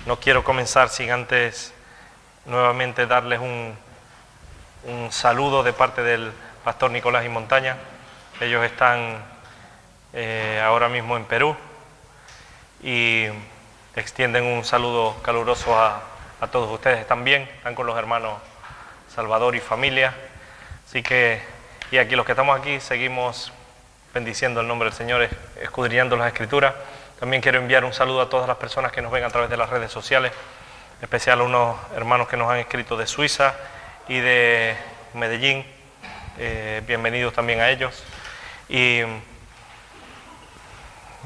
No quiero comenzar sin antes nuevamente darles un saludo de parte del pastor Nicolás y Montaña. Ellos están ahora mismo en Perú y extienden un saludo caluroso a todos ustedes. Están bien, están con los hermanos Salvador y familia. Así que, y aquí los que estamos aquí seguimos bendiciendo el nombre del Señor, escudriñando las Escrituras. También quiero enviar un saludo a todas las personas que nos ven a través de las redes sociales, en especial a unos hermanos que nos han escrito de Suiza y de Medellín. Bienvenidos también a ellos. Y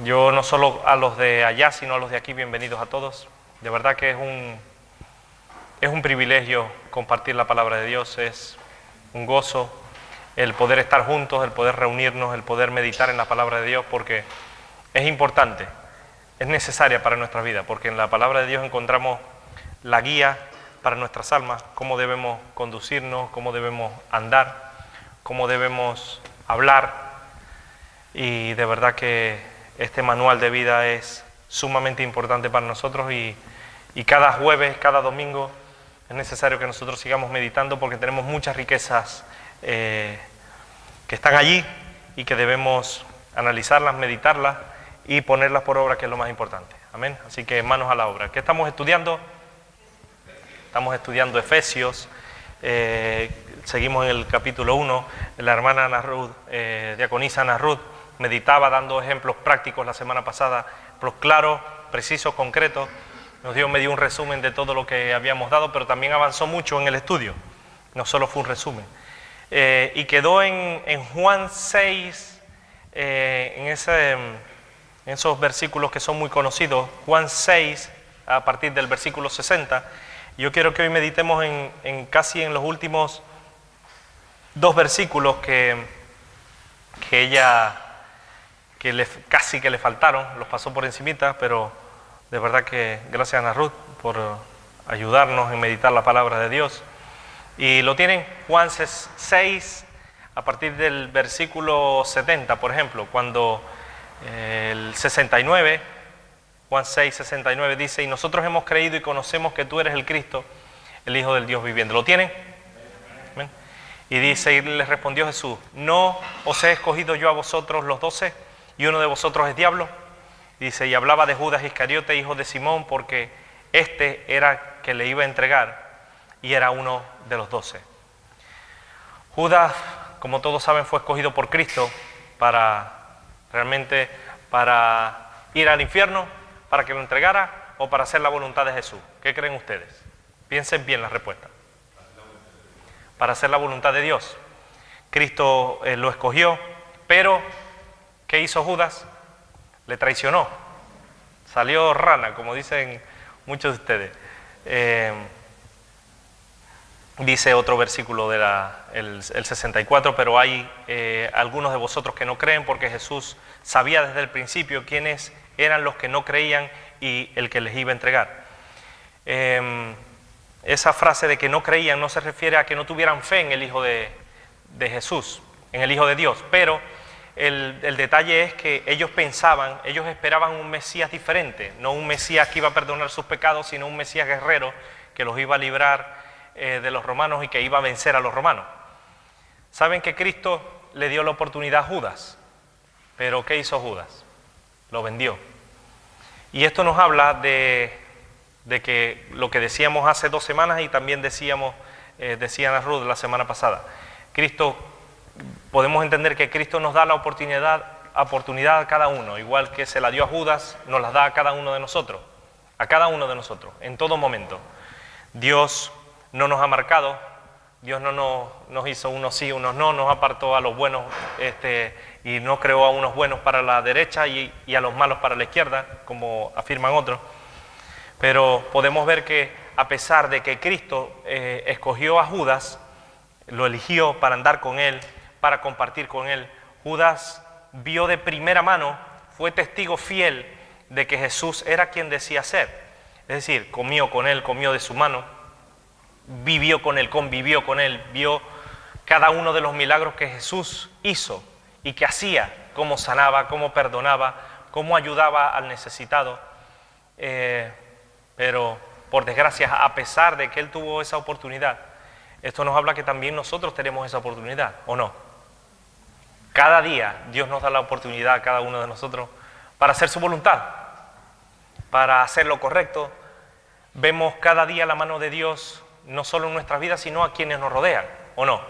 yo no solo a los de allá, sino a los de aquí, bienvenidos a todos. De verdad que es un privilegio compartir la palabra de Dios, es un gozo el poder estar juntos, el poder reunirnos, el poder meditar en la palabra de Dios, porque es importante, es necesaria para nuestra vida, porque en la palabra de Dios encontramos la guía para nuestras almas, cómo debemos conducirnos, cómo debemos andar, cómo debemos hablar, y de verdad que este manual de vida es sumamente importante para nosotros y cada jueves, cada domingo es necesario que nosotros sigamos meditando porque tenemos muchas riquezas que están allí y que debemos analizarlas, meditarlas y ponerlas por obra, que es lo más importante. Amén. Así que manos a la obra. ¿Qué estamos estudiando? Estamos estudiando Efesios. Seguimos en el capítulo 1. La hermana Ana Ruth, diaconisa Ana Ruth, meditaba dando ejemplos prácticos la semana pasada, ejemplos claros, precisos, concretos. Nos dio un resumen de todo lo que habíamos dado, pero también avanzó mucho en el estudio. No solo fue un resumen. Y quedó en Juan 6, en esos versículos que son muy conocidos, Juan 6, a partir del versículo 60. Yo quiero que hoy meditemos casi en los últimos dos versículos que casi que le faltaron, los pasó por encimita, pero de verdad que gracias a Ana Ruth por ayudarnos en meditar la palabra de Dios. Y lo tienen, Juan 6, a partir del versículo 70, por ejemplo, cuando el 69, Juan 6, 69 dice: y nosotros hemos creído y conocemos que tú eres el Cristo, el Hijo del Dios viviente. ¿Lo tienen? ¿Ven? Y dice, y les respondió Jesús: ¿no os he escogido yo a vosotros los 12 y uno de vosotros es diablo? Y dice, y hablaba de Judas Iscariote, hijo de Simón, porque este era que le iba a entregar y era uno de los 12. Judas, como todos saben, fue escogido por Cristo para ir al infierno, para que lo entregara o para hacer la voluntad de Jesús. ¿Qué creen ustedes? Piensen bien la respuesta. Para hacer la voluntad de Dios. Cristo lo escogió, pero ¿qué hizo Judas? Le traicionó. Salió rana, como dicen muchos de ustedes. Dice otro versículo el 64, pero hay algunos de vosotros que no creen, porque Jesús sabía desde el principio quiénes eran los que no creían y el que les iba a entregar. Esa frase de que no creían no se refiere a que no tuvieran fe en el Hijo de Jesús, en el Hijo de Dios, pero el detalle es que ellos esperaban un Mesías diferente, no un Mesías que iba a perdonar sus pecados, sino un Mesías guerrero que los iba a librar de los romanos y que iba a vencer a los romanos. Saben que Cristo le dio la oportunidad a Judas, pero ¿qué hizo Judas? Lo vendió. Y esto nos habla de que lo que decíamos hace 2 semanas y también decía Ana Ruth la semana pasada. Podemos entender que Cristo nos da la oportunidad a cada uno, igual que se la dio a Judas, nos la da a cada uno de nosotros, en todo momento. Dios no nos ha marcado, Dios no nos hizo unos sí, unos no, nos apartó a los buenos y no creó a unos buenos para la derecha y a los malos para la izquierda, como afirman otros. Pero podemos ver que a pesar de que Cristo escogió a Judas, lo eligió para andar con él, para compartir con él, Judas vio de primera mano, fue testigo fiel de que Jesús era quien decía ser. Es decir, comió con él, comió de su mano, vivió con él, convivió con él, vio cada uno de los milagros que Jesús hizo y que hacía, cómo sanaba, cómo perdonaba, cómo ayudaba al necesitado. Pero, por desgracia, a pesar de que él tuvo esa oportunidad, esto nos habla que también nosotros tenemos esa oportunidad, ¿o no? Cada día Dios nos da la oportunidad a cada uno de nosotros para hacer su voluntad, para hacer lo correcto. Vemos cada día la mano de Dios, no solo en nuestras vidas, sino a quienes nos rodean, ¿o no?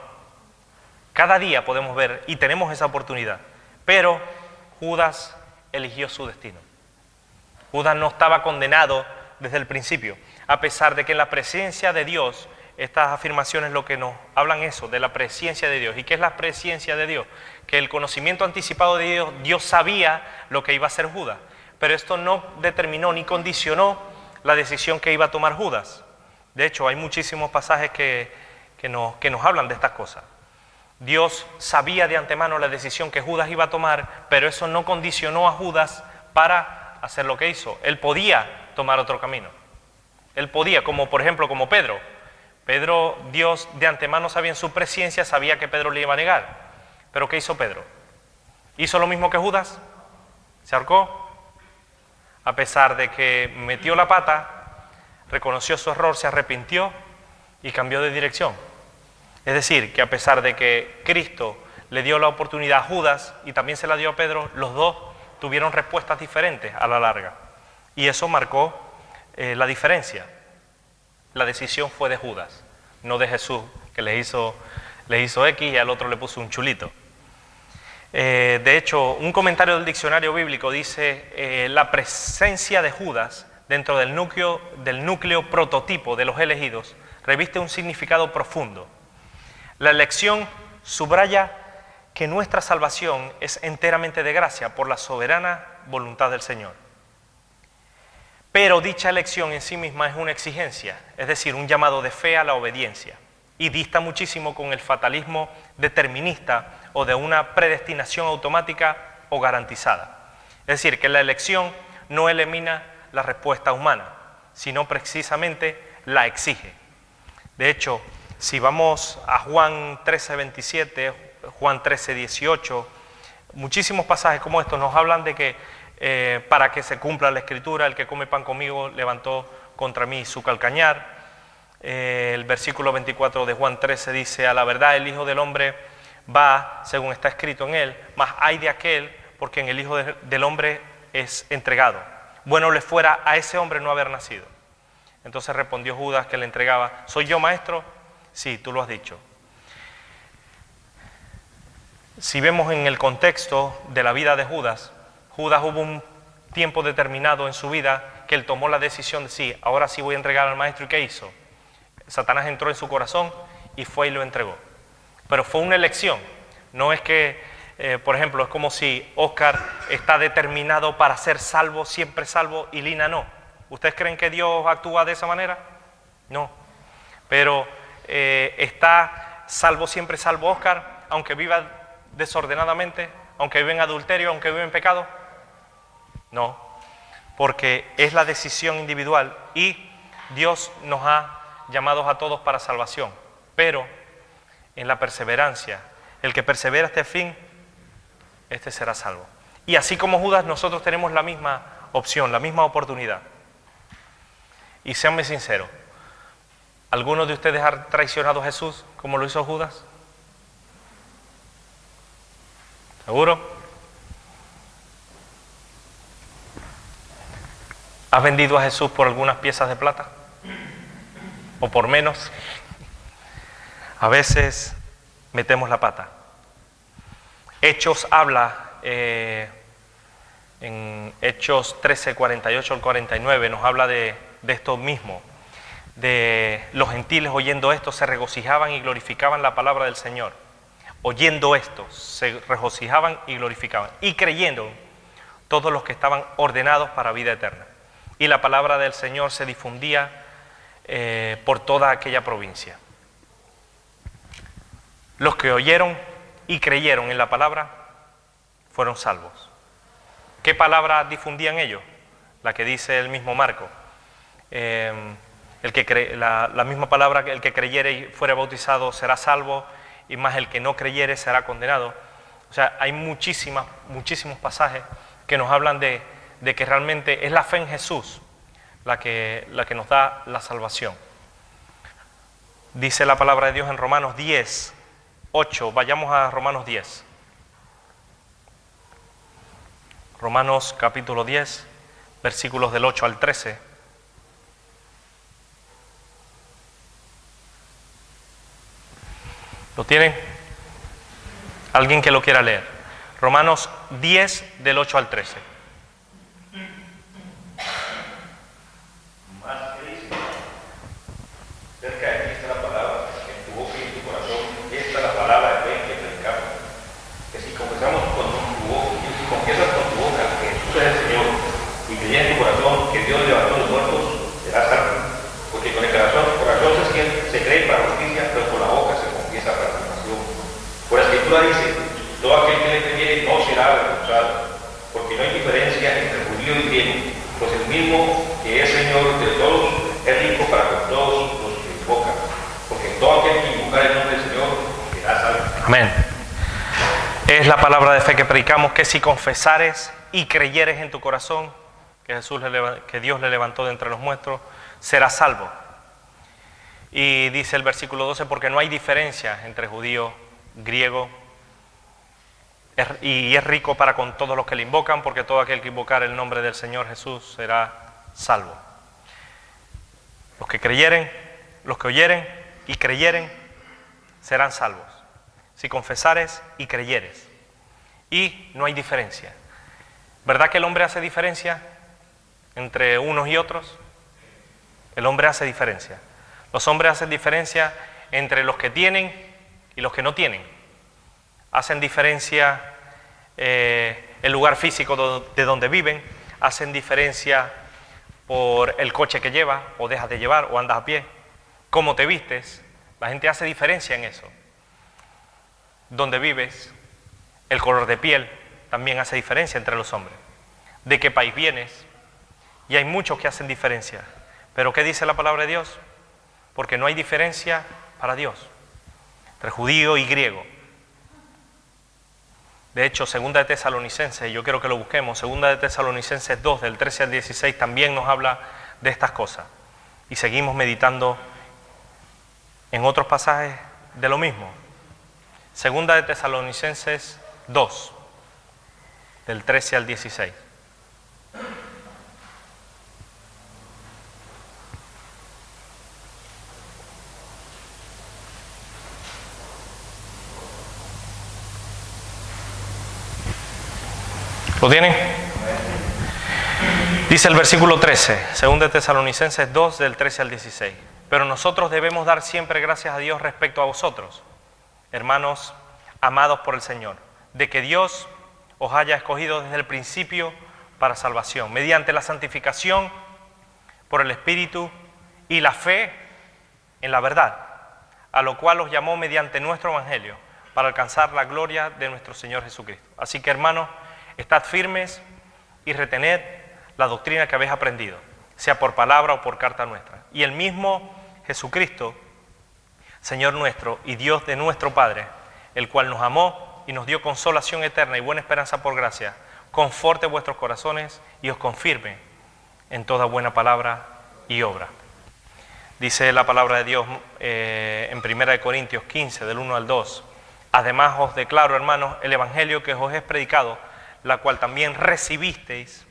Cada día podemos ver y tenemos esa oportunidad. Pero Judas eligió su destino. Judas no estaba condenado desde el principio, a pesar de que en la presencia de Dios, estas afirmaciones lo que nos hablan eso, de la presencia de Dios. ¿Y qué es la presencia de Dios? Que el conocimiento anticipado de Dios, Dios sabía lo que iba a hacer Judas, pero esto no determinó ni condicionó la decisión que iba a tomar Judas. De hecho, hay muchísimos pasajes que nos hablan de estas cosas. Dios sabía de antemano la decisión que Judas iba a tomar, pero eso no condicionó a Judas para hacer lo que hizo. Él podía tomar otro camino. Él podía, como por ejemplo, como Pedro. Pedro, Dios de antemano sabía en su presencia, sabía que Pedro le iba a negar. Pero ¿qué hizo Pedro? ¿Hizo lo mismo que Judas? ¿Se ahorcó? A pesar de que metió la pata, reconoció su error, se arrepintió y cambió de dirección. Es decir, que a pesar de que Cristo le dio la oportunidad a Judas y también se la dio a Pedro, los dos tuvieron respuestas diferentes a la larga. Y eso marcó la diferencia. La decisión fue de Judas, no de Jesús, que le hizo X y al otro le puso un chulito. De hecho, un comentario del diccionario bíblico dice la presencia de Judas dentro del núcleo prototipo de los elegidos reviste un significado profundo. La elección subraya que nuestra salvación es enteramente de gracia por la soberana voluntad del Señor. Pero dicha elección en sí misma es una exigencia, es decir, un llamado de fe a la obediencia, y dista muchísimo con el fatalismo determinista o de una predestinación automática o garantizada. Es decir, que la elección no elimina la respuesta humana, sino precisamente la exige. De hecho, si vamos a Juan 13:27, Juan 13:18, muchísimos pasajes como estos nos hablan de que para que se cumpla la Escritura, el que come pan conmigo levantó contra mí su calcañar. El versículo 24 de Juan 13 dice, a la verdad el Hijo del Hombre va, según está escrito en él, mas hay de aquel por quien el Hijo del Hombre es entregado. Bueno le fuera a ese hombre no haber nacido. Entonces respondió Judas que le entregaba, ¿soy yo, maestro? Sí, tú lo has dicho. Si vemos en el contexto de la vida de Judas, Judas hubo un tiempo determinado en su vida que él tomó la decisión de sí, ahora sí voy a entregar al maestro. ¿Y qué hizo? Satanás entró en su corazón y fue y lo entregó. Pero fue una elección. No es que, por ejemplo, es como si Oscar está determinado para ser salvo, siempre salvo, y Lina no. ¿Ustedes creen que Dios actúa de esa manera? No. Pero está salvo, siempre salvo Oscar, aunque viva desordenadamente, aunque viva en adulterio, aunque viva en pecado. No, porque es la decisión individual y Dios nos ha llamados a todos para salvación, pero en la perseverancia, el que persevera hasta el fin, este será salvo. Y así como Judas, nosotros tenemos la misma opción, la misma oportunidad. Y séanme sinceros, ¿alguno de ustedes ha traicionado a Jesús como lo hizo Judas? ¿Seguro? ¿Has vendido a Jesús por algunas piezas de plata? ¿O por menos? A veces metemos la pata. Hechos habla, en Hechos 13, 48 al 49, nos habla de esto mismo. De los gentiles oyendo esto se regocijaban y glorificaban la palabra del Señor. Oyendo esto se regocijaban y glorificaban. Y creyendo todos los que estaban ordenados para vida eterna. Y la palabra del Señor se difundía por toda aquella provincia. Los que oyeron y creyeron en la palabra fueron salvos. ¿Qué palabra difundían ellos? La que dice el mismo Marco. La misma palabra que el que creyere y fuere bautizado será salvo, y más el que no creyere será condenado. O sea, hay muchísimos pasajes que nos hablan de que realmente es la fe en Jesús la que nos da la salvación. Dice la palabra de Dios en Romanos 10, 8. Vayamos a Romanos 10. Romanos capítulo 10, versículos del 8 al 13. ¿Lo tienen? ¿Alguien que lo quiera leer? Romanos 10, del 8 al 13. Cerca de ti está la palabra, en tu boca y en tu corazón. Esta es la palabra de fe que predicamos. Que si confesamos con tu boca, si confiesas con tu boca que Jesús es el Señor y crees en tu corazón que Dios levantó a los muertos, serás salvo. Porque con el corazón se cree para justicia, pero con la boca se confiesa para salvación. Por la Escritura dice: todo aquel que le creyere no será avergonzado, porque no hay diferencia entre judío y griego, pues el mismo que es Señor de todos es rico para con todos los que invocan, porque todo aquel que invocar el nombre del Señor será salvo. Amén. Es la palabra de fe que predicamos, que si confesares y creyeres en tu corazón que Dios le levantó de entre los muertos, serás salvo. Y dice el versículo 12, porque no hay diferencia entre judío, griego, y es rico para con todos los que le invocan, porque todo aquel que invocar el nombre del Señor Jesús será salvo. Los que creyeren, los que oyeren y creyeren serán salvos. Si confesares y creyeres. Y no hay diferencia. ¿Verdad que el hombre hace diferencia entre unos y otros? El hombre hace diferencia. Los hombres hacen diferencia entre los que tienen y los que no tienen. Hacen diferencia el lugar físico de donde viven, hacen diferencia por el coche que llevas, o dejas de llevar, o andas a pie, cómo te vistes. La gente hace diferencia en eso. Donde vives, el color de piel también hace diferencia entre los hombres. De qué país vienes, y hay muchos que hacen diferencia. Pero ¿qué dice la palabra de Dios? Porque no hay diferencia para Dios entre judío y griego. De hecho, segunda de Tesalonicenses, yo quiero que lo busquemos, segunda de Tesalonicenses 2, del 13 al 16, también nos habla de estas cosas. Y seguimos meditando en otros pasajes de lo mismo. Segunda de Tesalonicenses 2, del 13 al 16. ¿Lo tienen? Dice el versículo 13, 2 Tesalonicenses 2, del 13 al 16. Pero nosotros debemos dar siempre gracias a Dios respecto a vosotros, hermanos amados por el Señor, de que Dios os haya escogido desde el principio para salvación, mediante la santificación por el Espíritu y la fe en la verdad, a lo cual os llamó mediante nuestro Evangelio, para alcanzar la gloria de nuestro Señor Jesucristo. Así que, hermanos, estad firmes y retened la doctrina que habéis aprendido, sea por palabra o por carta nuestra. Y el mismo Jesucristo, Señor nuestro y Dios de nuestro Padre, el cual nos amó y nos dio consolación eterna y buena esperanza por gracia, conforte vuestros corazones y os confirme en toda buena palabra y obra. Dice la palabra de Dios en 1 Corintios 15, del 1 al 2. Además os declaro, hermanos, el evangelio que os he predicado, la cual también recibisteis,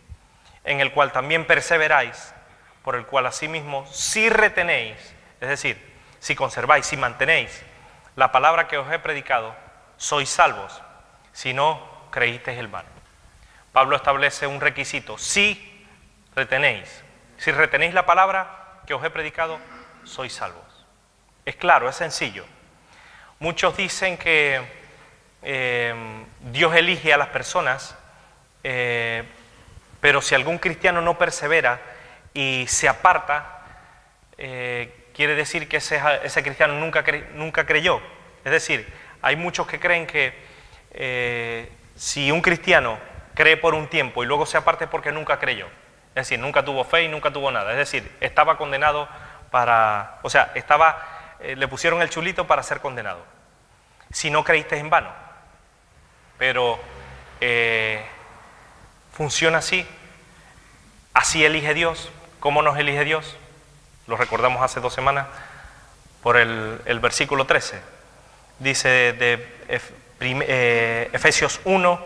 en el cual también perseveráis, por el cual asimismo si retenéis, es decir, si conserváis, si mantenéis la palabra que os he predicado, sois salvos, si no creísteis el mal. Pablo establece un requisito: si retenéis la palabra que os he predicado, sois salvos. Es claro, es sencillo. Muchos dicen que Dios elige a las personas, pero si algún cristiano no persevera y se aparta, quiere decir que ese cristiano nunca creyó. Es decir, hay muchos que creen que si un cristiano cree por un tiempo y luego se aparta es porque nunca creyó. Es decir, nunca tuvo fe y nunca tuvo nada. Es decir, estaba condenado le pusieron el chulito para ser condenado. Si no creíste en vano. Pero funciona así. Así elige Dios. ¿Cómo nos elige Dios? Lo recordamos hace 2 semanas por el versículo 13. Dice de Efesios 1,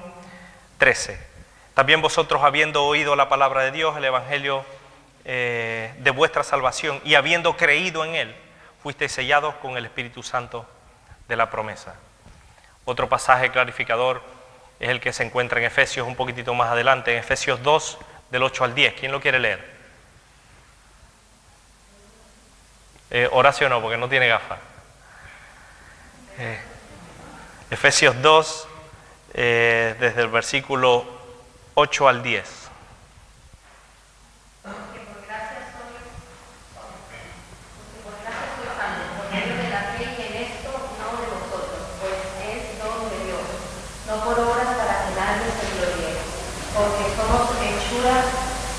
13. También vosotros, habiendo oído la palabra de Dios, el evangelio de vuestra salvación, y habiendo creído en él, fuisteis sellados con el Espíritu Santo de la promesa. Otro pasaje clarificador es el que se encuentra en Efesios un poquitito más adelante, en Efesios 2, del 8 al 10. ¿Quién lo quiere leer? Horacio no, porque no tiene gafas. Efesios 2, desde el versículo 8 al 10.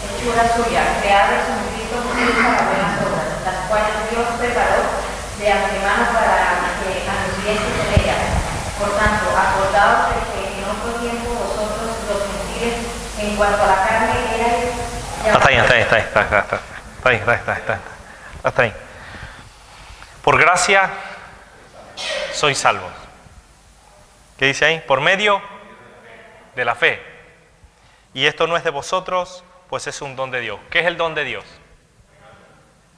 Hechura suya, creadas en Cristo Jesús para buenas obras, las cuales Dios preparó de antemano para que anduviésemos en ellas. Por tanto, acordaos de que en otro tiempo vosotros, los gentiles, en cuanto a la carne, erais llamados. Hasta ahí. Por gracia sois salvos. ¿Qué dice ahí? Por medio de la fe. Y esto no es de vosotros, pues es un don de Dios. ¿Qué es el don de Dios?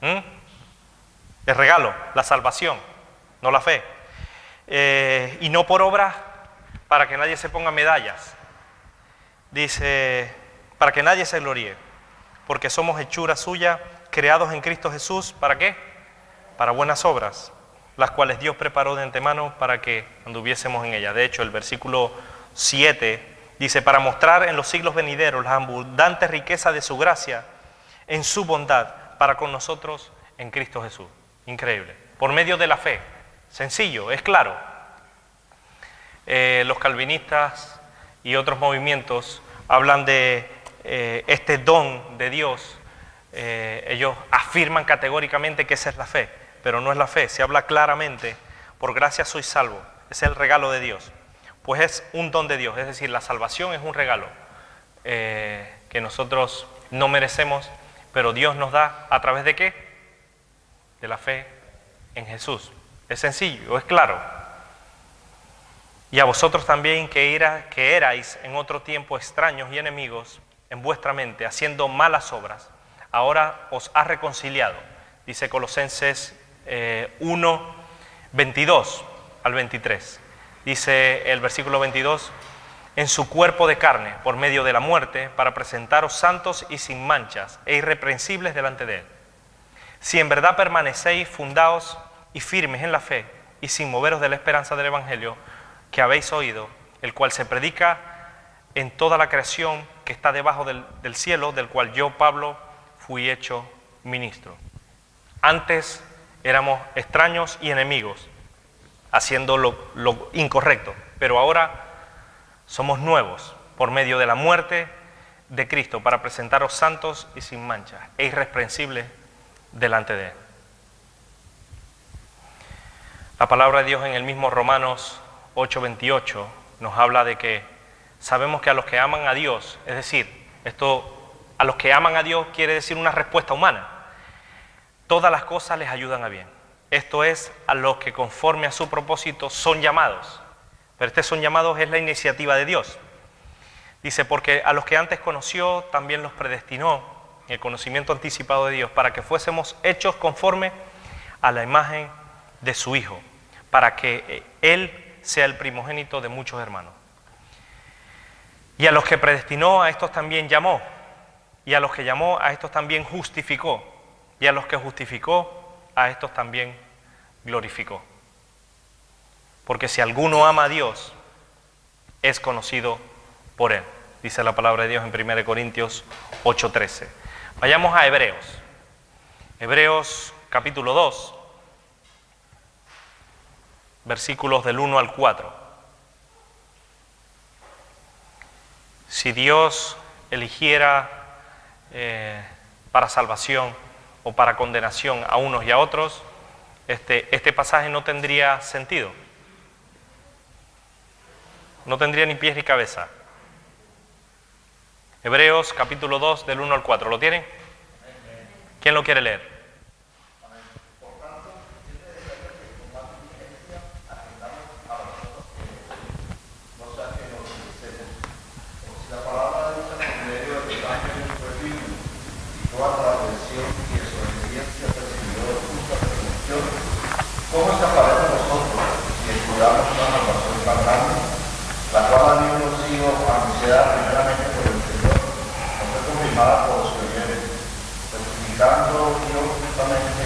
El regalo, la salvación, no la fe. Y no por obras para que nadie se ponga medallas. Dice, para que nadie se gloríe, porque somos hechura suya, creados en Cristo Jesús, ¿para qué? Para buenas obras, las cuales Dios preparó de antemano para que anduviésemos en ellas. De hecho, el versículo 7 dice, para mostrar en los siglos venideros la abundante riqueza de su gracia en su bondad para con nosotros en Cristo Jesús. Increíble. Por medio de la fe. Sencillo, es claro. Los calvinistas y otros movimientos hablan de este don de Dios. Ellos afirman categóricamente que esa es la fe, pero no es la fe. Se habla claramente, por gracia sois salvos. Es el regalo de Dios. Pues es un don de Dios, es decir, la salvación es un regalo que nosotros no merecemos, pero Dios nos da ¿a través de qué? De la fe en Jesús. Es sencillo, es claro. Y a vosotros también que erais en otro tiempo extraños y enemigos en vuestra mente, haciendo malas obras, ahora os ha reconciliado. Dice Colosenses 1, 22 al 23. Dice el versículo 22, en su cuerpo de carne, por medio de la muerte, para presentaros santos y sin manchas e irreprensibles delante de él. Si en verdad permanecéis fundados y firmes en la fe y sin moveros de la esperanza del evangelio que habéis oído, el cual se predica en toda la creación que está debajo del cielo, del cual yo, Pablo, fui hecho ministro. Antes éramos extraños y enemigos, haciendo lo incorrecto, pero ahora somos nuevos por medio de la muerte de Cristo para presentaros santos y sin mancha e irreprensibles delante de él. La palabra de Dios en el mismo Romanos 8:28 nos habla de que sabemos que a los que aman a Dios, es decir, a los que aman a Dios quiere decir una respuesta humana, todas las cosas les ayudan a bien. Esto es, a los que conforme a su propósito son llamados. Pero este son llamados es la iniciativa de Dios. Dice, porque a los que antes conoció, también los predestinó, en el conocimiento anticipado de Dios, para que fuésemos hechos conforme a la imagen de su Hijo, para que Él sea el primogénito de muchos hermanos. Y a los que predestinó, a estos también llamó. Y a los que llamó, a estos también justificó. Y a los que justificó, a estos también glorificó. Porque si alguno ama a Dios, es conocido por Él. Dice la palabra de Dios en 1 Corintios 8:13. Vayamos a Hebreos. Hebreos capítulo 2, versículos del 1 al 4. Si Dios eligiera para salvación o para condenación a unos y a otros, este pasaje no tendría sentido. No tendría ni pies ni cabeza. Hebreos capítulo 2 del 1 al 4. ¿Lo tienen? ¿Quién lo quiere leer? Por tanto, es necesario que con más diligencia atendamos a las cosas que no sea que nos utilicemos. Como si la palabra dicha por medio de los ángeles fue firme, y toda transgresión y desobediencia recibió de justa retribución, ¿cómo escaparemos nosotros si descuidamos una salvación tan grande, la cual habiendo sido anunciada primeramente por el Señor, no fue confirmada por los que oyeron, testificando Dios justamente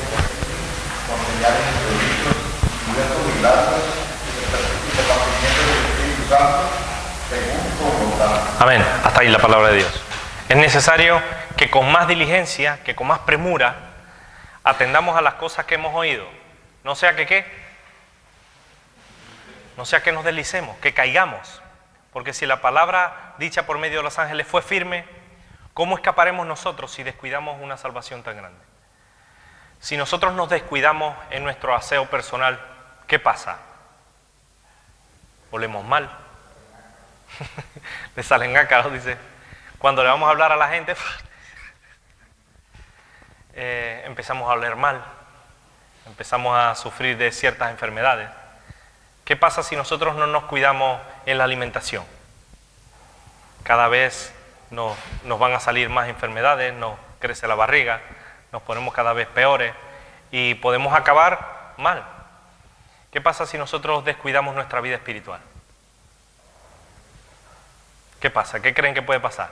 con señales y prodigios y diversos milagros y repartimiento del Espíritu Santo, según su voluntad? Amén. Hasta ahí la palabra de Dios. Es necesario que con más diligencia, que con más premura, atendamos a las cosas que hemos oído. No sea que ¿qué? No sea que nos deslicemos, que caigamos. Porque si la palabra dicha por medio de los ángeles fue firme, ¿cómo escaparemos nosotros si descuidamos una salvación tan grande? Si nosotros nos descuidamos en nuestro aseo personal, ¿qué pasa? Olemos mal. Le salen ácaros, dice. Cuando le vamos a hablar a la gente, empezamos a oler mal. Empezamos a sufrir de ciertas enfermedades. ¿Qué pasa si nosotros no nos cuidamos en la alimentación? Cada vez nos van a salir más enfermedades, nos crece la barriga, nos ponemos cada vez peores y podemos acabar mal. ¿Qué pasa si nosotros descuidamos nuestra vida espiritual? ¿Qué pasa? ¿Qué creen que puede pasar?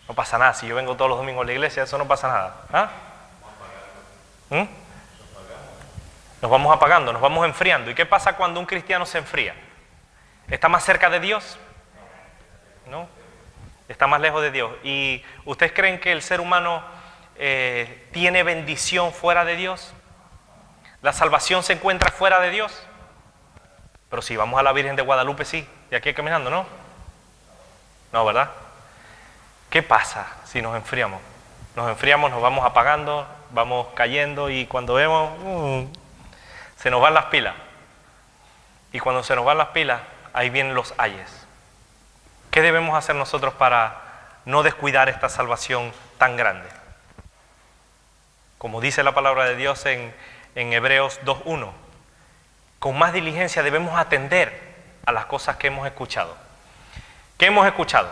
No pasa nada. Si yo vengo todos los domingos a la iglesia, eso no pasa nada. ¿Ah? Nos vamos apagando, nos vamos enfriando. ¿Y qué pasa cuando un cristiano se enfría? ¿Está más cerca de Dios? No. Está más lejos de Dios. ¿Y ustedes creen que el ser humano tiene bendición fuera de Dios? ¿La salvación se encuentra fuera de Dios? Pero si vamos a la Virgen de Guadalupe, sí. De aquí caminando, ¿no? No, ¿verdad? ¿Qué pasa si nos enfriamos? Nos enfriamos, nos vamos apagando, vamos cayendo y cuando vemos, se nos van las pilas. Y cuando se nos van las pilas, ahí vienen los ayes. ¿Qué debemos hacer nosotros para no descuidar esta salvación tan grande? Como dice la palabra de Dios en Hebreos 2:1, con más diligencia debemos atender a las cosas que hemos escuchado. ¿Qué hemos escuchado?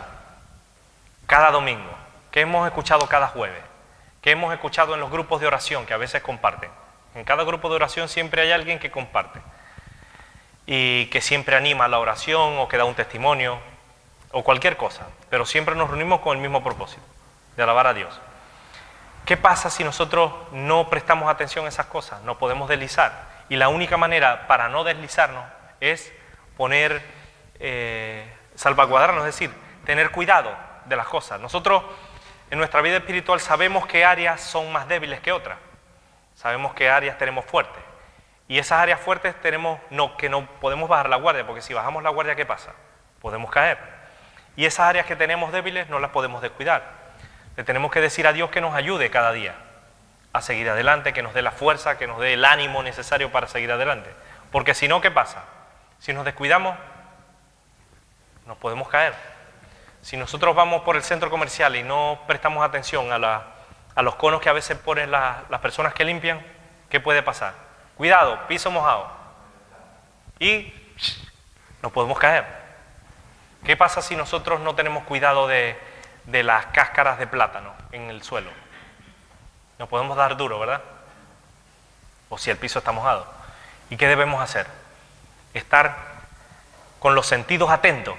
Cada domingo. ¿Qué hemos escuchado cada jueves? ¿Qué hemos escuchado en los grupos de oración que a veces comparten? En cada grupo de oración siempre hay alguien que comparte y que siempre anima a la oración o que da un testimonio o cualquier cosa, pero siempre nos reunimos con el mismo propósito, de alabar a Dios. ¿Qué pasa si nosotros no prestamos atención a esas cosas? No podemos deslizar. Y la única manera para no deslizarnos es poner, salvaguardarnos, es decir, tener cuidado de las cosas. Nosotros en nuestra vida espiritual sabemos qué áreas son más débiles que otras. Sabemos qué áreas tenemos fuertes. Y esas áreas fuertes tenemos que no podemos bajar la guardia, porque si bajamos la guardia, ¿qué pasa? Podemos caer. Y esas áreas que tenemos débiles no las podemos descuidar. Le tenemos que decir a Dios que nos ayude cada día a seguir adelante, que nos dé la fuerza, que nos dé el ánimo necesario para seguir adelante. Porque si no, ¿qué pasa? Si nos descuidamos, nos podemos caer. Si nosotros vamos por el centro comercial y no prestamos atención a los conos que a veces ponen las personas que limpian, ¿qué puede pasar? Cuidado, piso mojado. Y nos podemos caer. ¿Qué pasa si nosotros no tenemos cuidado de las cáscaras de plátano en el suelo? Nos podemos dar duro, ¿verdad? O si el piso está mojado. ¿Y qué debemos hacer? Estar con los sentidos atentos.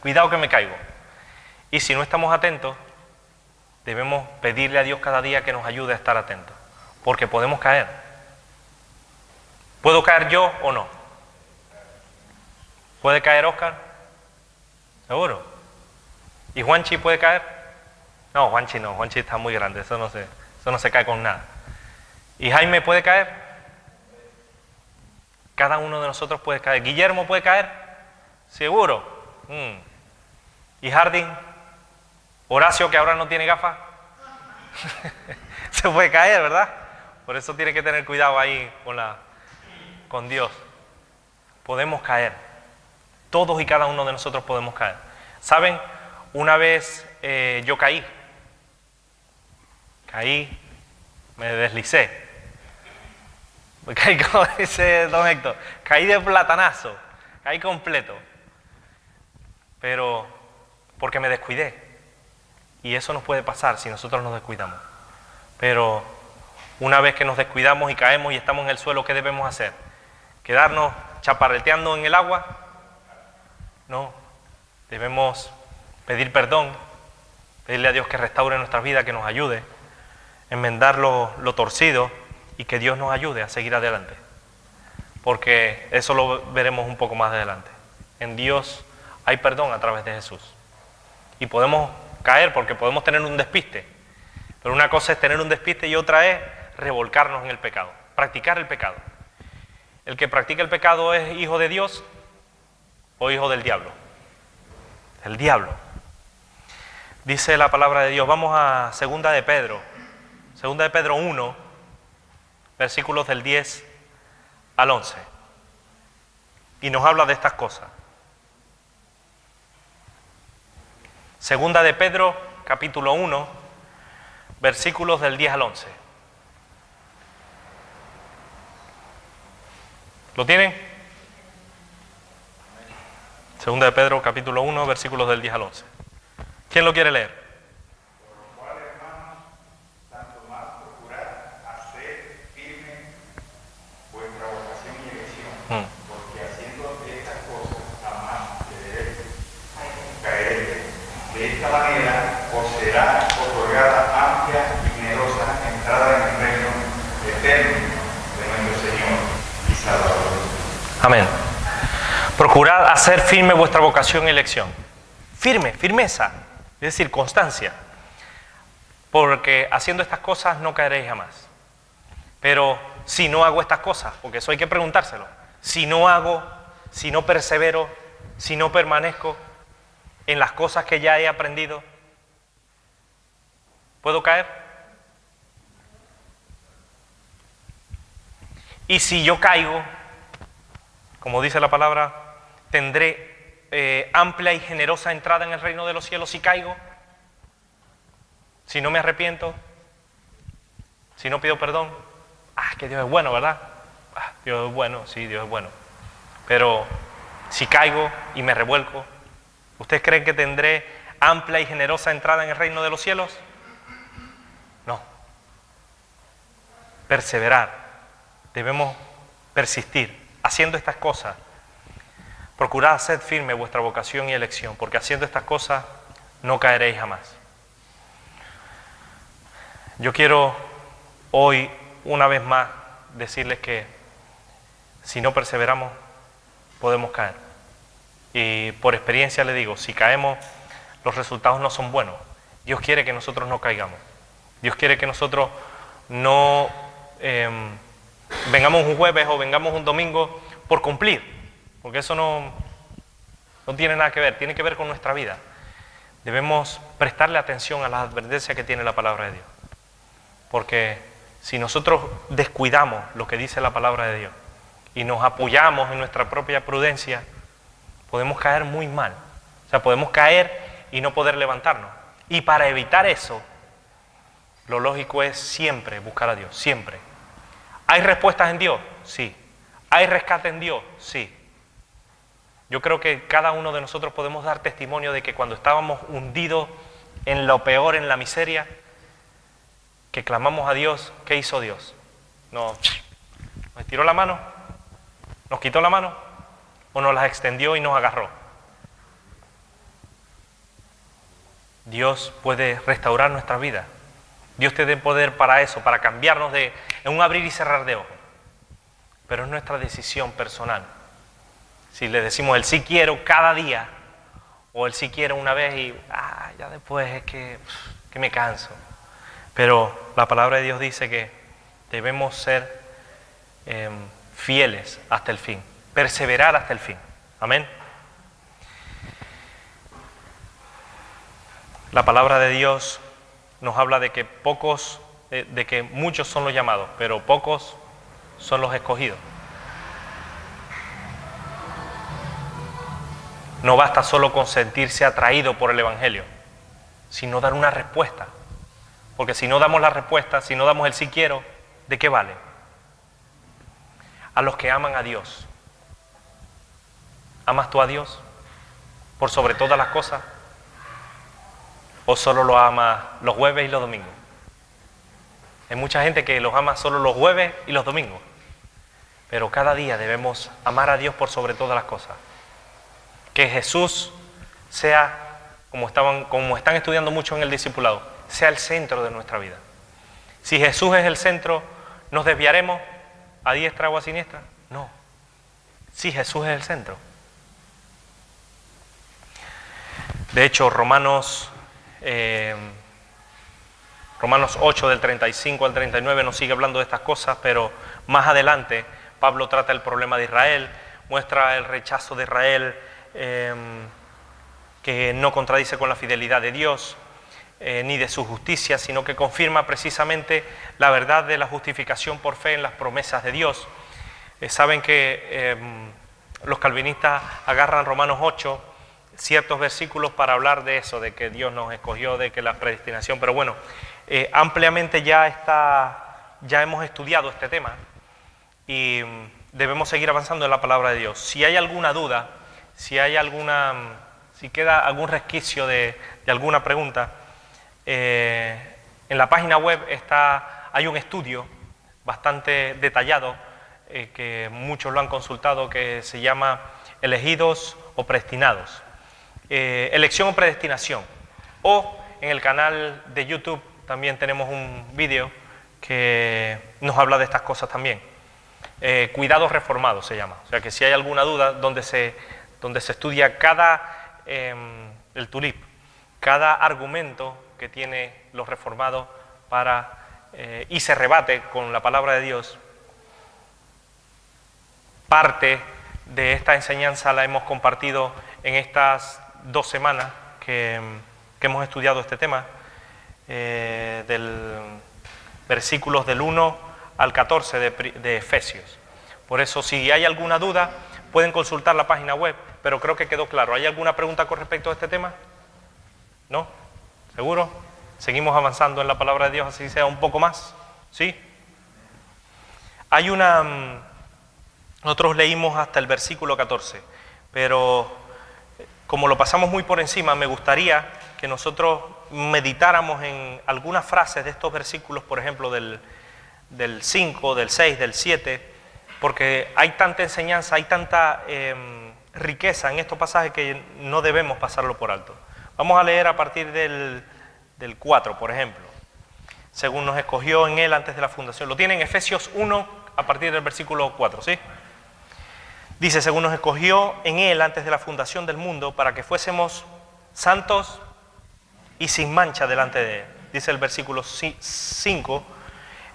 Cuidado que me caigo. Y si no estamos atentos, debemos pedirle a Dios cada día que nos ayude a estar atentos, porque podemos caer. ¿Puedo caer yo o no? ¿Puede caer Oscar? ¿Seguro? ¿Y Juanchi puede caer? No, Juanchi no, Juanchi está muy grande, eso no se cae con nada. ¿Y Jaime puede caer? Cada uno de nosotros puede caer. ¿Guillermo puede caer? ¿Seguro? ¿Y Harding? ¿Horacio, que ahora no tiene gafas? Se puede caer, ¿verdad? Por eso tiene que tener cuidado ahí con Dios. Podemos caer. Todos y cada uno de nosotros podemos caer. ¿Saben? Una vez yo caí me deslicé. Caí, como dice don Héctor, caí de platanazo, caí completo. Pero porque me descuidé. Y eso nos puede pasar si nosotros nos descuidamos. Pero una vez que nos descuidamos y caemos y estamos en el suelo, ¿qué debemos hacer? ¿Quedarnos chaparreteando en el agua? No. Debemos pedir perdón, pedirle a Dios que restaure nuestra vida, que nos ayude, enmendar lo torcido y que Dios nos ayude a seguir adelante. Porque eso lo veremos un poco más adelante. En Dios hay perdón a través de Jesús. Y podemos caer porque podemos tener un despiste. Pero una cosa es tener un despiste y otra es revolcarnos en el pecado, practicar el pecado. ¿El que practica el pecado es hijo de Dios o hijo del diablo? El diablo. Dice la palabra de Dios, vamos a 2 de Pedro 1, versículos del 10 al 11. Y nos habla de estas cosas. 2 de Pedro, capítulo 1, versículos del 10 al 11. ¿Lo tienen? 2 de Pedro, capítulo 1, versículos del 10 al 11. ¿Quién lo quiere leer? Por lo cual, hermanos, tanto más procurad hacer firme vuestra vocación y elección, porque haciendo estas cosas jamás caeréis. De esta manera os será otorgada amplia y generosa entrada en el reino eterno de nuestro Señor y Salvador. Amén. Procurad hacer firme vuestra vocación y elección. Firme, firmeza, es decir, constancia. Porque haciendo estas cosas no caeréis jamás. Pero si no hago estas cosas, porque eso hay que preguntárselo, si no hago, si no persevero, si no permanezco en las cosas que ya he aprendido, ¿puedo caer? Y si yo caigo, como dice la palabra, tendré amplia y generosa entrada en el reino de los cielos si caigo, si no me arrepiento, si no pido perdón. Que Dios es bueno, ¿verdad? Dios es bueno, sí, Dios es bueno. Pero si caigo y me revuelco, ¿ustedes creen que tendré amplia y generosa entrada en el reino de los cielos? No. Perseverar. Debemos persistir haciendo estas cosas. Procurad hacer firme vuestra vocación y elección, porque haciendo estas cosas no caeréis jamás. Yo quiero hoy, una vez más, decirles que si no perseveramos, podemos caer. Y por experiencia le digo, si caemos, los resultados no son buenos. Dios quiere que nosotros no caigamos. Dios quiere que nosotros no vengamos un jueves o vengamos un domingo por cumplir. Porque eso no tiene nada que ver, tiene que ver con nuestra vida. Debemos prestarle atención a las advertencias que tiene la palabra de Dios. Porque si nosotros descuidamos lo que dice la palabra de Dios y nos apoyamos en nuestra propia prudencia, podemos caer muy mal. O sea, podemos caer y no poder levantarnos. Y para evitar eso, lo lógico es siempre buscar a Dios, siempre. ¿Hay respuestas en Dios? Sí. ¿Hay rescate en Dios? Sí. Yo creo que cada uno de nosotros podemos dar testimonio de que cuando estábamos hundidos en lo peor, en la miseria, que clamamos a Dios, ¿qué hizo Dios? Nos estiró la mano, nos quitó la mano o nos las extendió y nos agarró. Dios puede restaurar nuestra vida. Dios tiene poder para eso, para cambiarnos en un abrir y cerrar de ojos. Pero es nuestra decisión personal. Si le decimos el sí quiero cada día, o el sí quiero una vez y ya después es que me canso. Pero la palabra de Dios dice que debemos ser fieles hasta el fin, perseverar hasta el fin. Amén. La palabra de Dios nos habla de que muchos son los llamados, pero pocos son los escogidos. No basta solo con sentirse atraído por el Evangelio, sino dar una respuesta. Porque si no damos la respuesta, si no damos el sí quiero, ¿de qué vale? A los que aman a Dios. ¿Amas tú a Dios por sobre todas las cosas? ¿O solo lo amas los jueves y los domingos? Hay mucha gente que los ama solo los jueves y los domingos. Pero cada día debemos amar a Dios por sobre todas las cosas. Que Jesús sea, como están estudiando mucho en el discipulado, sea el centro de nuestra vida. Si Jesús es el centro, ¿nos desviaremos a diestra o a siniestra? No. Si Jesús es el centro. De hecho, Romanos 8 del 35 al 39 nos sigue hablando de estas cosas, pero más adelante Pablo trata el problema de Israel, muestra el rechazo de Israel que no contradice con la fidelidad de Dios ni de su justicia, sino que confirma precisamente la verdad de la justificación por fe en las promesas de Dios. Saben que los calvinistas agarran Romanos 8, ciertos versículos para hablar de eso, de que Dios nos escogió, de que la predestinación, pero bueno, ampliamente ya hemos estudiado este tema y debemos seguir avanzando en la palabra de Dios. Si hay alguna duda, si queda algún resquicio de alguna pregunta, en la página web hay un estudio bastante detallado que muchos lo han consultado, que se llama Elegidos o Predestinados. Elección o predestinación. O en el canal de YouTube también tenemos un vídeo que nos habla de estas cosas también. Cuidados reformados se llama. O sea que si hay alguna duda, donde se estudia el tulip, cada argumento que tiene los reformados y se rebate con la palabra de Dios. Parte de esta enseñanza la hemos compartido en estas 2 semanas que hemos estudiado este tema, versículos del 1 al 14 de Efesios. Por eso, si hay alguna duda, pueden consultar la página web, pero creo que quedó claro. ¿Hay alguna pregunta con respecto a este tema? ¿No? ¿Seguro? ¿Seguimos avanzando en la palabra de Dios, así sea un poco más? ¿Sí? Nosotros leímos hasta el versículo 14, pero como lo pasamos muy por encima, me gustaría que nosotros meditáramos en algunas frases de estos versículos, por ejemplo, del 5, del 6, del 7, porque hay tanta enseñanza, hay tanta riqueza en estos pasajes que no debemos pasarlo por alto. Vamos a leer a partir del 4, por ejemplo. Según nos escogió en Él antes de la fundación. Lo tienen en Efesios 1, a partir del versículo 4, ¿sí? Dice, según nos escogió en Él antes de la fundación del mundo, para que fuésemos santos y sin mancha delante de Él. Dice el versículo 5,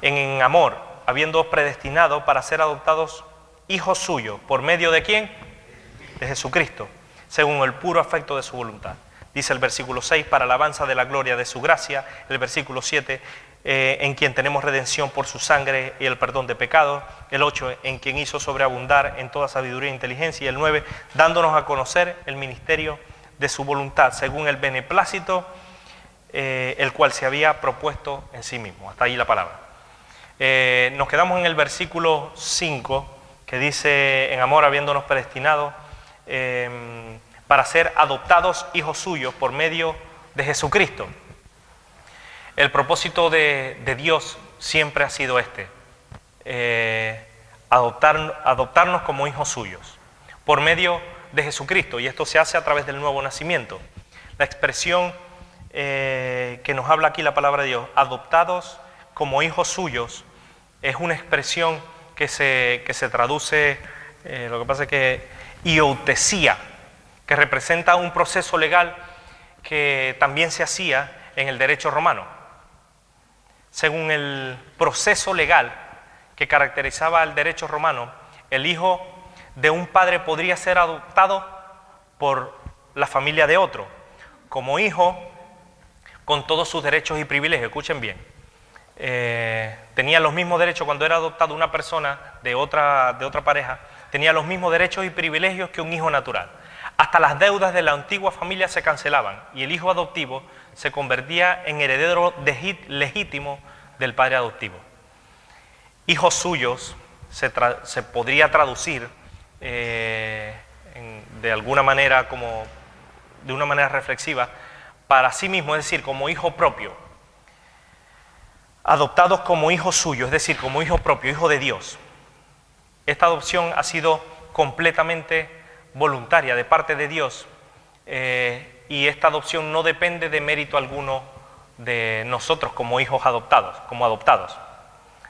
en amor, habiéndoos predestinado para ser adoptados hijos suyos. ¿Por medio de quién? De Jesucristo, según el puro afecto de su voluntad. Dice el versículo 6, para alabanza de la gloria de su gracia. El versículo 7, en quien tenemos redención por su sangre y el perdón de pecados. El 8, en quien hizo sobreabundar en toda sabiduría e inteligencia. Y el 9, dándonos a conocer el ministerio de su voluntad, según el beneplácito, el cual se había propuesto en sí mismo. Hasta ahí la palabra. Nos quedamos en el versículo 5, que dice, en amor habiéndonos predestinado para ser adoptados hijos suyos por medio de Jesucristo. El propósito de Dios siempre ha sido adoptarnos como hijos suyos, por medio de Jesucristo, y esto se hace a través del nuevo nacimiento. La expresión que nos habla aquí la palabra de Dios, adoptados como hijos suyos, es una expresión que se traduce, lo que pasa es que ioutesía, que representa un proceso legal que también se hacía en el derecho romano. Según el proceso legal que caracterizaba el derecho romano, el hijo de un padre podría ser adoptado por la familia de otro, como hijo con todos sus derechos y privilegios. Escuchen bien. Tenía los mismos derechos cuando era adoptado una persona de otra pareja, tenía los mismos derechos y privilegios que un hijo natural. Hasta las deudas de la antigua familia se cancelaban y el hijo adoptivo se convertía en heredero legítimo del padre adoptivo. Hijos suyos se podría traducir de alguna manera, de una manera reflexiva, para sí mismo, es decir, como hijo propio. Adoptados como hijos suyos, es decir, como hijo propio, hijo de Dios. Esta adopción ha sido completamente voluntaria de parte de Dios, y esta adopción no depende de mérito alguno de nosotros como hijos adoptados, como adoptados.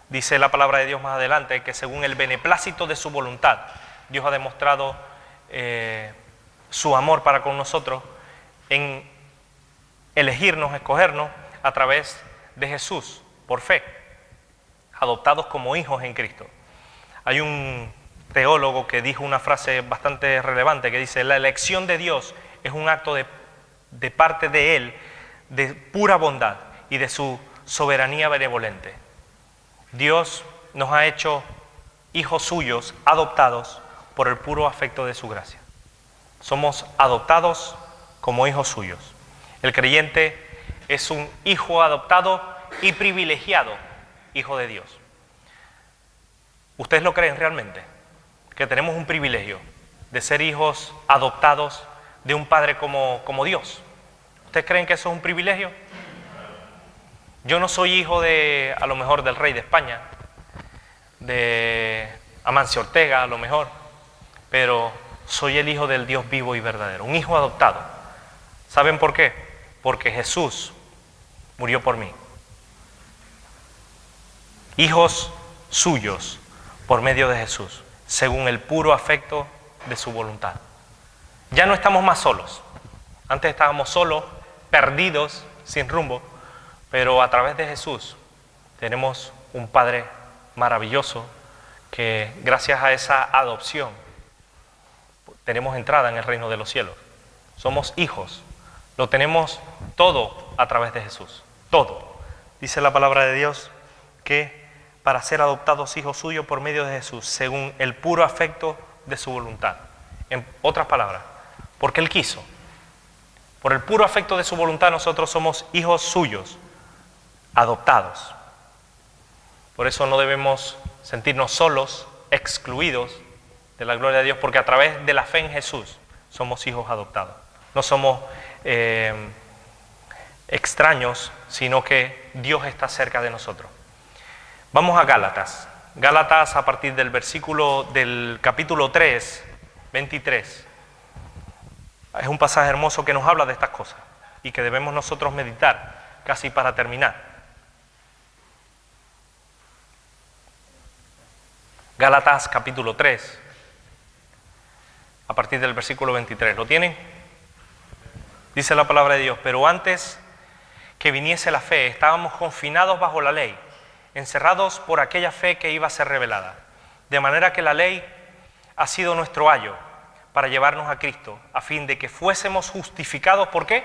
Dice la palabra de Dios más adelante que según el beneplácito de su voluntad, Dios ha demostrado su amor para con nosotros en elegirnos, escogernos a través de Jesús, por fe, adoptados como hijos en Cristo. Hay un teólogo que dijo una frase bastante relevante que dice: la elección de Dios es un acto de parte de Él de pura bondad y de su soberanía benevolente. Dios nos ha hecho hijos suyos, adoptados por el puro afecto de su gracia. Somos adoptados como hijos suyos. El creyente es un hijo adoptado y privilegiado, hijo de Dios. ¿Ustedes lo creen realmente? Que tenemos un privilegio de ser hijos adoptados de un Padre como Dios. ¿Ustedes creen que eso es un privilegio? Yo no soy hijo de, a lo mejor, del rey de España, de Amancio Ortega, a lo mejor, pero soy el hijo del Dios vivo y verdadero, un hijo adoptado. ¿Saben por qué? Porque Jesús murió por mí. Hijos suyos por medio de Jesús, según el puro afecto de su voluntad. Ya no estamos más solos. Antes estábamos solos, perdidos, sin rumbo, pero a través de Jesús tenemos un Padre maravilloso que gracias a esa adopción tenemos entrada en el reino de los cielos. Somos hijos, lo tenemos todo a través de Jesús, todo. Dice la palabra de Dios que para ser adoptados hijos suyos por medio de Jesús, según el puro afecto de su voluntad. En otras palabras, porque Él quiso. Por el puro afecto de su voluntad nosotros somos hijos suyos, adoptados. Por eso no debemos sentirnos solos, excluidos de la gloria de Dios, porque a través de la fe en Jesús somos hijos adoptados. No somos extraños, sino que Dios está cerca de nosotros. Vamos a Gálatas. Gálatas a partir del capítulo 3, 23. Es un pasaje hermoso que nos habla de estas cosas y que debemos nosotros meditar casi para terminar. Gálatas capítulo 3, a partir del versículo 23. ¿Lo tienen? Dice la palabra de Dios: pero antes que viniese la fe, estábamos confinados bajo la ley, encerrados por aquella fe que iba a ser revelada. De manera que la ley ha sido nuestro ayo para llevarnos a Cristo, a fin de que fuésemos justificados. ¿Por qué?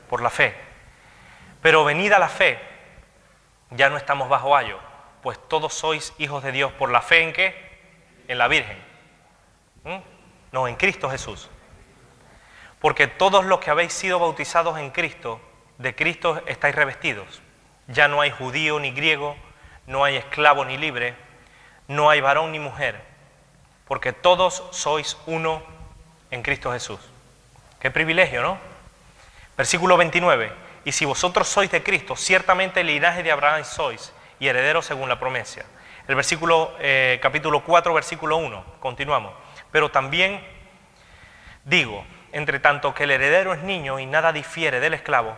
Por la fe. Pero venida la fe, ya no estamos bajo ayo, pues todos sois hijos de Dios por la fe. ¿En qué? En la Virgen. No, en Cristo Jesús. Porque todos los que habéis sido bautizados en Cristo, de Cristo estáis revestidos. Ya no hay judío ni griego, no hay esclavo ni libre, no hay varón ni mujer, porque todos sois uno en Cristo Jesús. Qué privilegio, ¿no? Versículo 29. Y si vosotros sois de Cristo, ciertamente el linaje de Abraham sois, y herederos según la promesa. El capítulo 4, versículo 1, continuamos. Pero también digo, entre tanto que el heredero es niño y nada difiere del esclavo,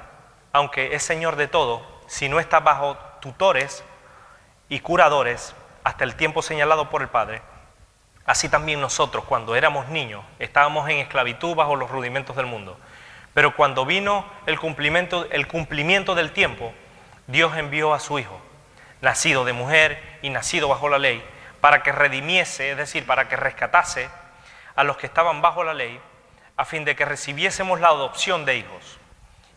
aunque es señor de todo, si no está bajo tutores y curadores hasta el tiempo señalado por el Padre, así también nosotros, cuando éramos niños, estábamos en esclavitud bajo los rudimentos del mundo. Pero cuando vino el cumplimiento del tiempo, Dios envió a su Hijo, nacido de mujer y nacido bajo la ley, para que redimiese, es decir, para que rescatase a los que estaban bajo la ley, a fin de que recibiésemos la adopción de hijos.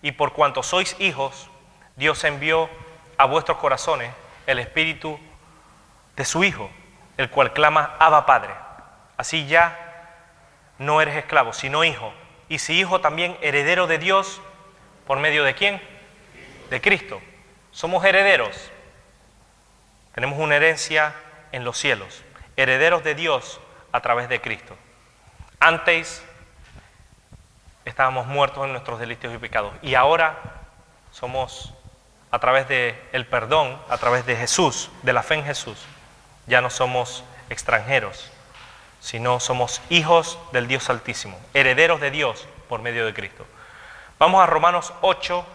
Y por cuanto sois hijos, Dios envió a vuestros corazones el Espíritu de su Hijo, el cual clama: Abba, Padre. Así ya no eres esclavo, sino hijo. Y si hijo, también heredero de Dios ¿Por medio de quién? De Cristo. Somos herederos. Tenemos una herencia en los cielos. Herederos de Dios a través de Cristo. Antes estábamos muertos en nuestros delitos y pecados. Y ahora somos, a través del perdón, a través de Jesús, de la fe en Jesús, ya no somos extranjeros, sino somos hijos del Dios Altísimo, herederos de Dios por medio de Cristo. Vamos a Romanos 8,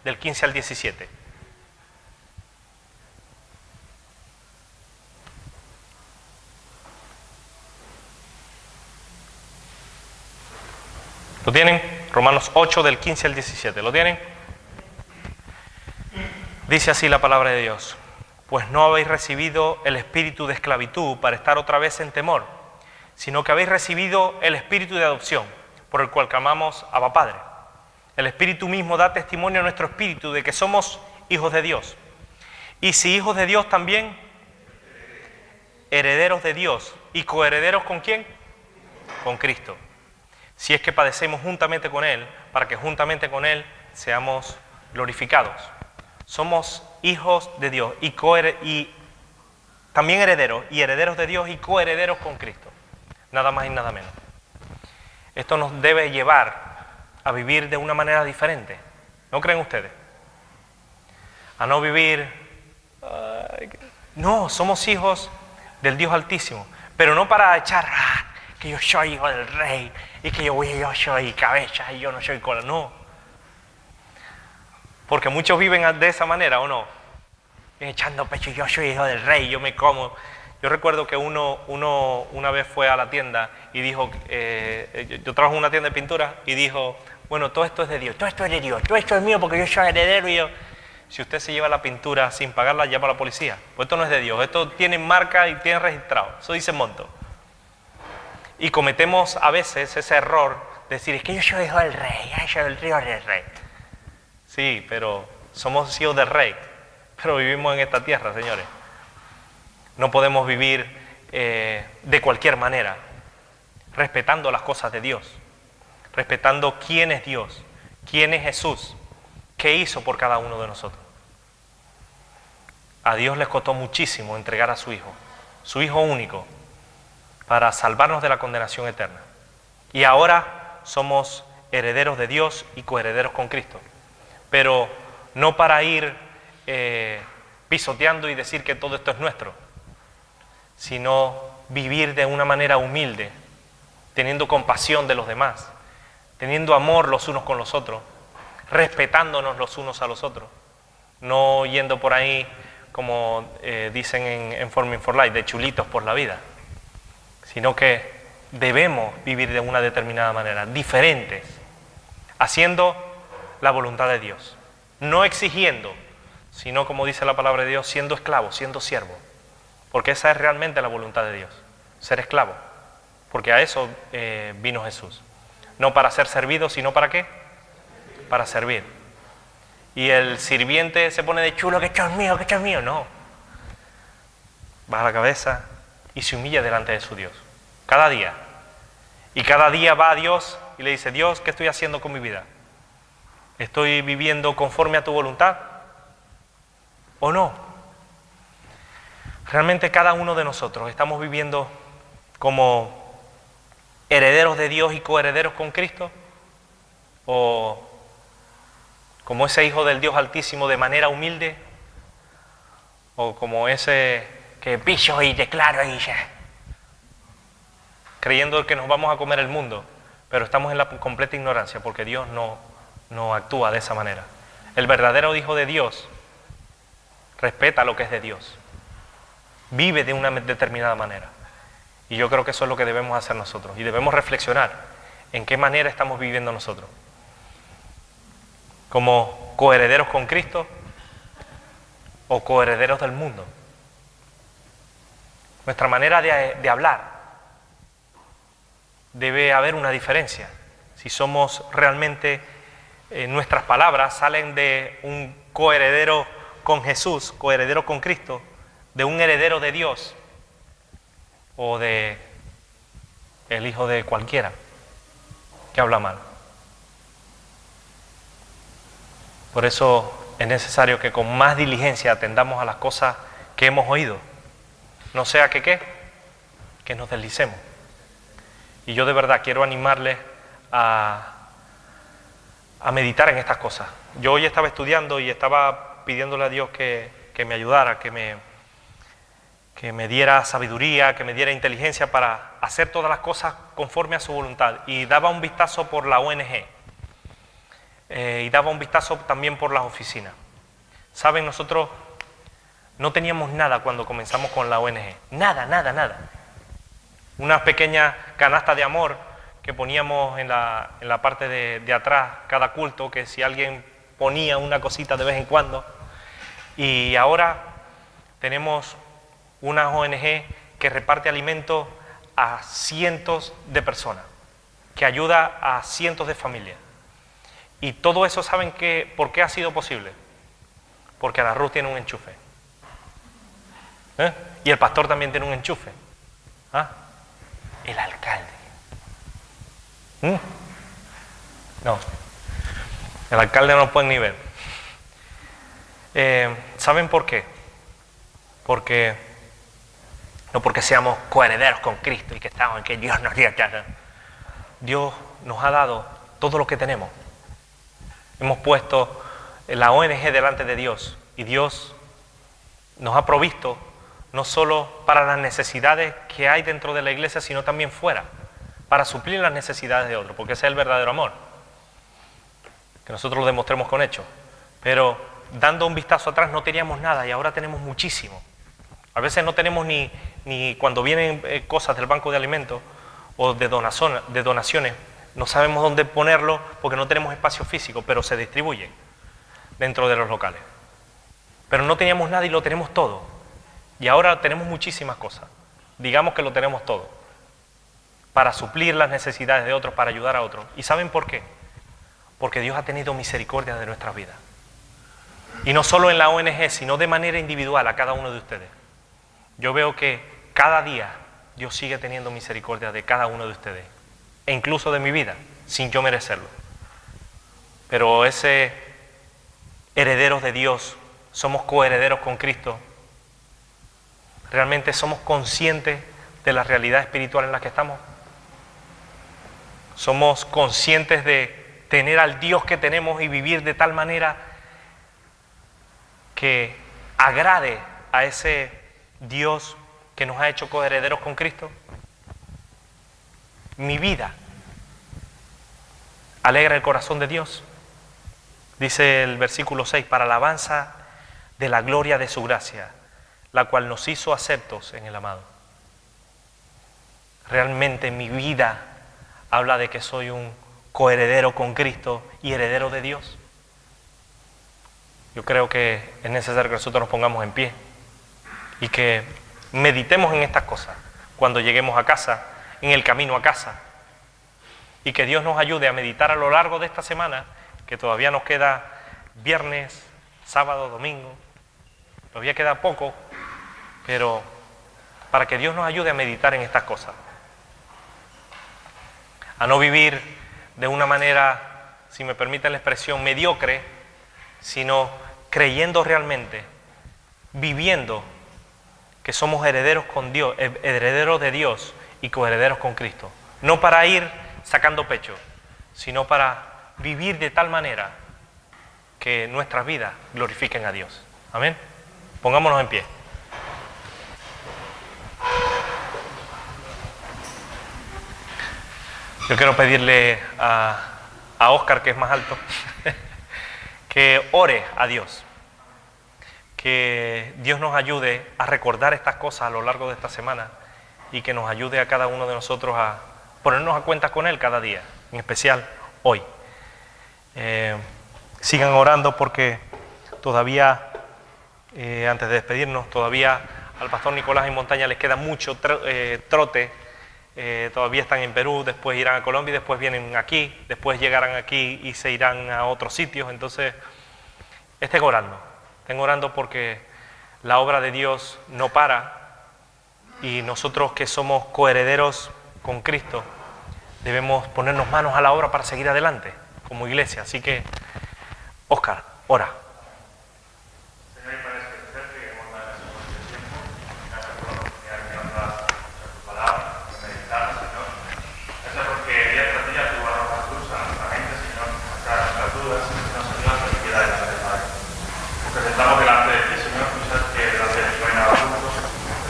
del 15 al 17. ¿Lo tienen? Romanos 8, del 15 al 17. ¿Lo tienen? Dice así la palabra de Dios. Pues no habéis recibido el espíritu de esclavitud para estar otra vez en temor, sino que habéis recibido el espíritu de adopción, por el cual clamamos Abba Padre. El espíritu mismo da testimonio a nuestro espíritu de que somos hijos de Dios. Y si hijos de Dios también, herederos de Dios. ¿Y coherederos con quién? Con Cristo. Si es que padecemos juntamente con Él, para que juntamente con Él seamos glorificados. Somos hijos de Dios y también herederos, y herederos de Dios y coherederos con Cristo. Nada más y nada menos. Esto nos debe llevar a vivir de una manera diferente. ¿No creen ustedes? A no vivir... no, somos hijos del Dios Altísimo, pero no para echar... que yo soy hijo del rey y que yo soy cabeza y yo no soy cola. No. Porque muchos viven de esa manera, ¿o no? Echando pecho, yo soy hijo del rey, yo me como. Yo recuerdo que uno una vez fue a la tienda y dijo, yo trabajo en una tienda de pintura y dijo, bueno, todo esto es de Dios, todo esto es de Dios, todo esto es mío porque yo soy heredero y yo... Si usted se lleva la pintura sin pagarla, llama a la policía. Pues esto no es de Dios, esto tiene marca y tiene registrado, eso dice monto. Y cometemos a veces ese error de decir, es que yo soy hijo del rey, yo soy el hijo del rey. Sí, pero somos hijos del rey, pero vivimos en esta tierra, señores. No podemos vivir de cualquier manera, respetando las cosas de Dios, respetando quién es Dios, quién es Jesús, qué hizo por cada uno de nosotros. A Dios les costó muchísimo entregar a su Hijo único, para salvarnos de la condenación eterna. Y ahora somos herederos de Dios y coherederos con Cristo. Pero no para ir pisoteando y decir que todo esto es nuestro, sino vivir de una manera humilde, teniendo compasión de los demás, teniendo amor los unos con los otros, respetándonos los unos a los otros, no yendo por ahí, como dicen en Forming for Life, de chulitos por la vida, sino que debemos vivir de una determinada manera, diferentes, haciendo la voluntad de Dios, no exigiendo, sino como dice la palabra de Dios, siendo esclavo, siendo siervo, porque esa es realmente la voluntad de Dios, ser esclavo, porque a eso vino Jesús, no para ser servido, sino para ¿qué? Para servir. Y el sirviente se pone de chulo, que esto es mío, no. Baja la cabeza y se humilla delante de su Dios, cada día. Y cada día va a Dios y le dice, Dios, ¿qué estoy haciendo con mi vida? ¿Estoy viviendo conforme a tu voluntad o no? Realmente cada uno de nosotros estamos viviendo como herederos de Dios y coherederos con Cristo, o como ese hijo del Dios Altísimo de manera humilde, o como ese que piso y declaro y ya, creyendo que nos vamos a comer el mundo, pero estamos en la completa ignorancia porque Dios no actúa de esa manera. El verdadero hijo de Dios respeta lo que es de Dios, vive de una determinada manera, y yo creo que eso es lo que debemos hacer nosotros, y debemos reflexionar en qué manera estamos viviendo nosotros, como coherederos con Cristo o coherederos del mundo. Nuestra manera de hablar, debe haber una diferencia. Si somos realmente, nuestras palabras salen de un coheredero con Jesús, coheredero con Cristo, de un heredero de Dios, o de el hijo de cualquiera que habla mal. Por eso es necesario que con más diligencia atendamos a las cosas que hemos oído. No sea que nos deslicemos. Y yo de verdad quiero animarles a meditar en estas cosas. Yo hoy estaba estudiando y estaba pidiéndole a Dios que me ayudara, que me diera sabiduría, que me diera inteligencia para hacer todas las cosas conforme a su voluntad. Y daba un vistazo por la ONG. Y daba un vistazo también por las oficinas. Saben, nosotros no teníamos nada cuando comenzamos con la ONG. Nada. Una pequeña canasta de amor que poníamos en la parte de atrás cada culto, que si alguien ponía una cosita de vez en cuando. Y ahora tenemos una ONG que reparte alimentos a cientos de personas, que ayuda a cientos de familias. Y todo eso, ¿saben por qué ha sido posible? Porque Ana Ruth tiene un enchufe. Y el pastor también tiene un enchufe. El alcalde. No, el alcalde no lo pueden ni ver. ¿Saben por qué? No porque seamos coherederos con Cristo y que estamos en que Dios nos dio. Dios nos ha dado todo lo que tenemos. Hemos puesto la ONG delante de Dios y Dios nos ha provisto no solo para las necesidades que hay dentro de la iglesia, sino también fuera, para suplir las necesidades de otros, porque ese es el verdadero amor, que nosotros lo demostremos con hechos. Pero dando un vistazo atrás no teníamos nada y ahora tenemos muchísimo. A veces no tenemos ni cuando vienen cosas del banco de alimentos o de donaciones, no sabemos dónde ponerlo porque no tenemos espacio físico, pero se distribuye dentro de los locales. Pero no teníamos nada y lo tenemos todo. Y ahora tenemos muchísimas cosas. Digamos que lo tenemos todo. Para suplir las necesidades de otros, para ayudar a otros. ¿Y saben por qué? Porque Dios ha tenido misericordia de nuestras vidas. Y no solo en la ONG, sino de manera individual a cada uno de ustedes. Yo veo que cada día Dios sigue teniendo misericordia de cada uno de ustedes. E incluso de mi vida, sin yo merecerlo. Pero ese herederos de Dios, somos coherederos con Cristo. ¿Realmente somos conscientes de la realidad espiritual en la que estamos? ¿Somos conscientes de tener al Dios que tenemos y vivir de tal manera que agrade a ese Dios que nos ha hecho coherederos con Cristo? Mi vida alegra el corazón de Dios. Dice el versículo 6, para alabanza de la gloria de su gracia, la cual nos hizo aceptos en el amado. Realmente mi vida habla de que soy un coheredero con Cristo y heredero de Dios. Yo creo que es necesario que nosotros nos pongamos en pie y que meditemos en estas cosas cuando lleguemos a casa, en el camino a casa, y que Dios nos ayude a meditar a lo largo de esta semana, que todavía nos queda viernes, sábado, domingo, todavía queda poco, pero para que Dios nos ayude a meditar en estas cosas, a no vivir de una manera, si me permiten la expresión, mediocre, sino creyendo realmente, viviendo que somos herederos con Dios, herederos de Dios y coherederos con Cristo. No para ir sacando pecho, sino para vivir de tal manera que nuestras vidas glorifiquen a Dios. Amén. Pongámonos en pie. Yo quiero pedirle a Oscar, que es más alto, que ore a Dios. Que Dios nos ayude a recordar estas cosas a lo largo de esta semana y que nos ayude a cada uno de nosotros a ponernos a cuentas con Él cada día, en especial hoy. Sigan orando porque todavía, antes de despedirnos, todavía al pastor Nicolás en Montaña les queda mucho trote. Todavía están en Perú, después irán a Colombia y después vienen aquí, después llegarán aquí y se irán a otros sitios. Entonces, estén orando porque la obra de Dios no para y nosotros que somos coherederos con Cristo debemos ponernos manos a la obra para seguir adelante como iglesia. Así que, Oscar, Ora. Señor y Padre Celestial, te queremos dar gracias por este tiempo. Gracias por la oportunidad que nos das de escuchar tu palabra, de meditarla, Señor. Gracias porque día tras día tú arrojas luz a nuestra mente, Señor, a nuestras dudas, y nos ayudas a seguir adelante, Padre. Nos presentamos delante de ti, Señor, tú sabes que delante de ti no hay nada oculto.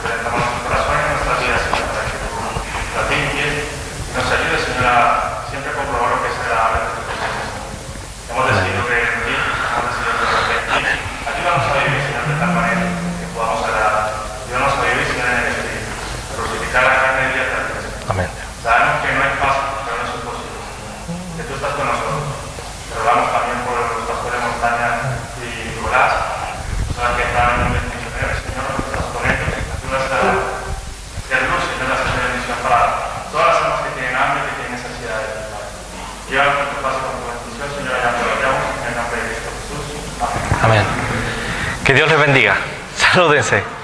Presentamos nuestros corazones y nuestras vidas, Señor, para que tú las limpies y nos ayudes, Señor, a siempre comprobar lo que es agradable de tu presencia. Hemos decidido creer en ti, hemos decidido creer en ti. Ayúdanos a vivir, Señor, de tal manera que podamos agradar. Ayúdanos a vivir, Señor, en el Espíritu, a crucificar la carne día tras día. Amén. Sabemos que no es fácil, pero no es imposible. Que tú estás con nosotros. Te rogamos también por los pastores Montaña y Nicolás. Tú sabes que están en bendiciones, Señor, los estás con ellos. Ayúdanos a hacer luz, Señor, a hacer bendición para todas las almas que tienen hambre y que tienen necesidad de ti, Padre. Llévanos con tu paz y con tu bendición, Señor, allá te lo oramos en el nombre de Cristo Jesús. Amén. Amén. Que Dios les bendiga. Salúdense.